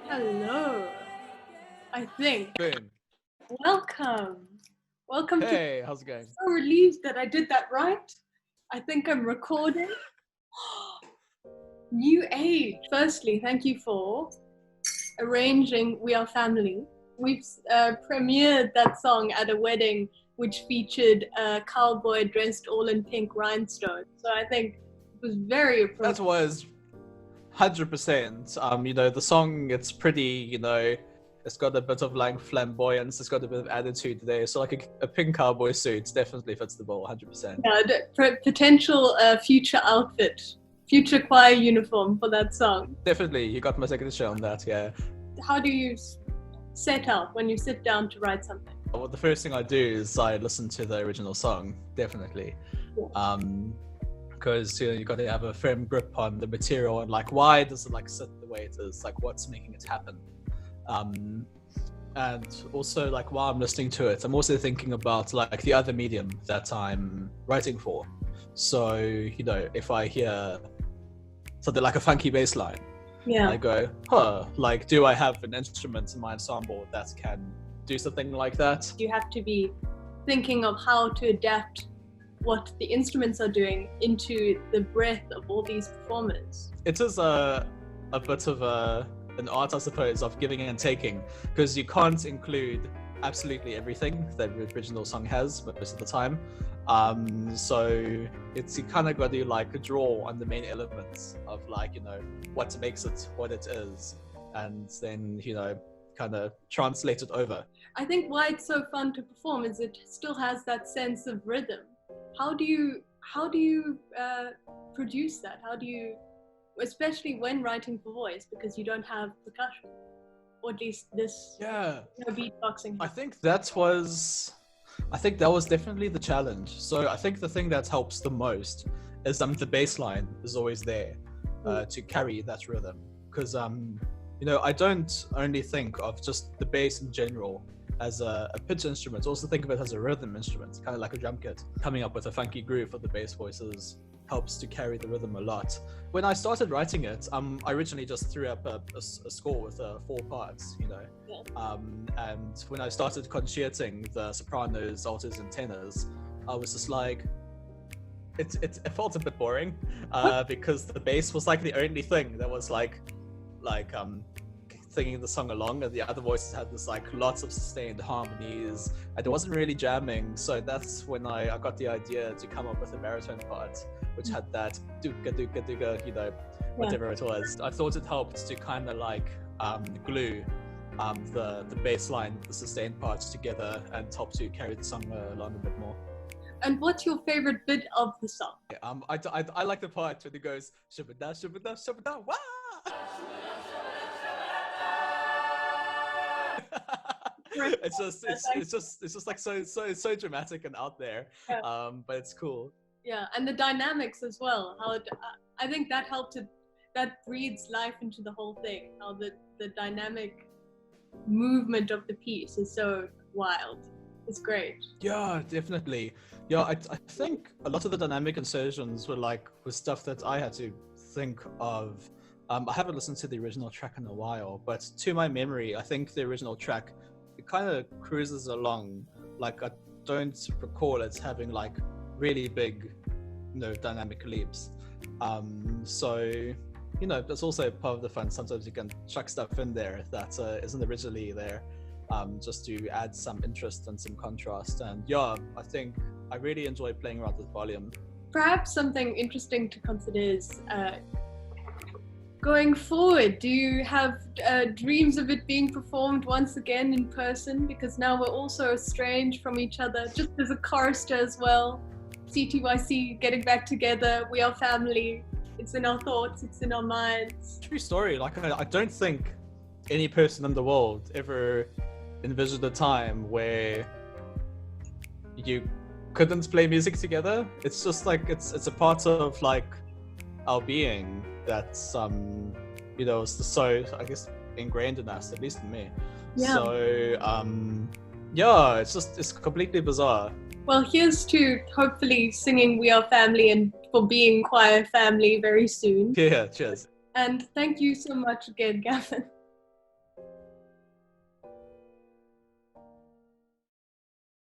Hello, I think. Boom. Welcome Hey, how's it going? so relieved that I did that right. I think I'm recording. New age. Firstly, thank you for arranging We Are Family. We've premiered that song at a wedding which featured a cowboy dressed all in pink rhinestones. So I think it was very appropriate. That was 100%. The song, it's pretty, it's got a bit of like flamboyance, it's got a bit of attitude there. So like a pink cowboy suit definitely fits the bill, 100%. Yeah, potential future outfit, future choir uniform for that song. Definitely, you got my signature on that, yeah. How do you set out when you sit down to write something? Well, the first thing I do is I listen to the original song, definitely. Yeah. Because you got to have a firm grip on the material and like why does it like sit the way it is, like what's making it happen. And also like while I'm listening to it, I'm also thinking about like the other medium that I'm writing for. So if I hear something like a funky bass line, Yeah. I go, like do I have an instrument in my ensemble that can do something like that? You have to be thinking of how to adapt what the instruments are doing into the breadth of all these performers. It is a bit of an art, I suppose, of giving and taking, because you can't include absolutely everything that the original song has most of the time. So you kind of got to like draw on the main elements of like what makes it what it is, and then kind of translate it over. I think why it's so fun to perform is it still has that sense of rhythm. How do you produce that? How do you, especially when writing for voice, because you don't have percussion, or at least this beatboxing? I think that was definitely the challenge. So I think the thing that helps the most is the bass line is always there to carry that rhythm, because I don't only think of just the bass in general as a pitch instrument. I also think of it as a rhythm instrument, kind of like a drum kit. Coming up with a funky groove for the bass voices helps to carry the rhythm a lot. When I started writing it, I originally just threw up a score with 4 parts, and when I started concerting the sopranos, altos, and tenors, I was just like, it felt a bit boring, because the bass was like the only thing that was like singing the song along, and the other voices had this like lots of sustained harmonies, and it wasn't really jamming. So that's when I got the idea to come up with a baritone part, which had that dooga dooga dooga, whatever it was. I thought it helped to kind of like glue the bass line, the sustained parts together, and help to carry the song along a bit more. And what's your favorite bit of the song? I like the part when it goes shabada shabada shabada wah. It's just like so dramatic and out there, but it's cool. Yeah, and the dynamics as well. How I think that that breathes life into the whole thing. How the dynamic movement of the piece is so wild. It's great. Yeah, definitely. Yeah, I think a lot of the dynamic insertions was stuff that I had to think of. I haven't listened to the original track in a while, but to my memory, I think the original track, it kind of cruises along. Like I don't recall it having like really big, dynamic leaps. So, that's also part of the fun. Sometimes you can chuck stuff in there that isn't originally there, just to add some interest and some contrast. And yeah, I think I really enjoy playing around with volume. Perhaps something interesting to consider is going forward, do you have dreams of it being performed once again in person? Because now we're all so estranged from each other, just as a chorister as well. CTYC getting back together, we are family. It's in our thoughts, it's in our minds. True story. Like I don't think any person in the world ever envisioned a time where you couldn't play music together. It's just like it's a part of like our being that's you know, so I guess ingrained in us, at least in me. Yeah. So yeah, it's completely bizarre. Well, here's to hopefully singing We Are Family and for being choir family very soon. Yeah, cheers. And thank you so much again, Gavin.